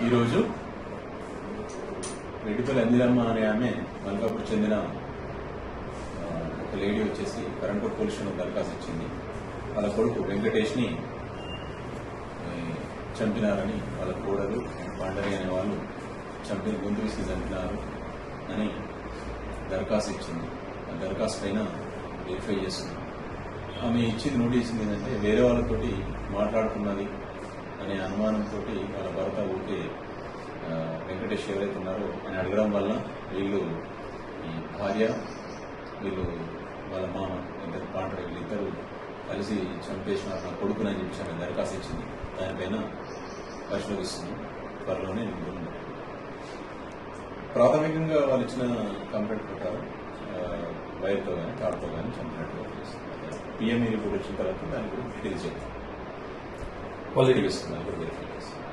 ఈరోజు రెడ్డిపల్లి అందిరమ్మ అనే ఆమె మల్కాపూర్ చెందిన ఒక లేడీ వచ్చేసి కరెంట్ పోలీస్ స్టేషన్ దరఖాస్తు ఇచ్చింది. వాళ్ళ కొడుకు వెంకటేష్ని చంపినారని, వాళ్ళ కోడలు పాండరి అనే వాళ్ళు గొంతు విసిగి చంపినారు అని దరఖాస్తు ఇచ్చింది. ఆ దరఖాస్తు పైన వెరిఫై చేస్తుంది. ఆమె ఇచ్చింది నోటీస్ ఏంటంటే వేరే వాళ్ళతోటి మాట్లాడుతున్నది అనే అనుమానంతో వాళ్ళ భర్త ఊరికే వెంకటేష్ ఎవరైతే ఉన్నారో అని అడగడం వల్ల వీళ్ళు ఈ భార్య వాళ్ళ మామ ఇద్దరు పాండ్ర వీళ్ళిద్దరూ కలిసి చంపేసిన నా కొడుకునని చెప్పి ఆమె దరఖాస్తు ఇచ్చింది. దానిపైన పరిశోధిస్తుంది. త్వరలోనే ప్రాథమికంగా వాళ్ళు ఇచ్చిన కంప్లైంట్ ప్రకారం వైర్తో కానీ తాడుతో కానీ చంపినట్టు పిఎంఈ రిపోర్ట్ వచ్చిన తర్వాత దాని గురించి డీటెయిల్స్ చెప్తాం. క్వాలిటీ ఇస్తుంది, దాన్ని కూడా వెరిఫై చేస్తాం.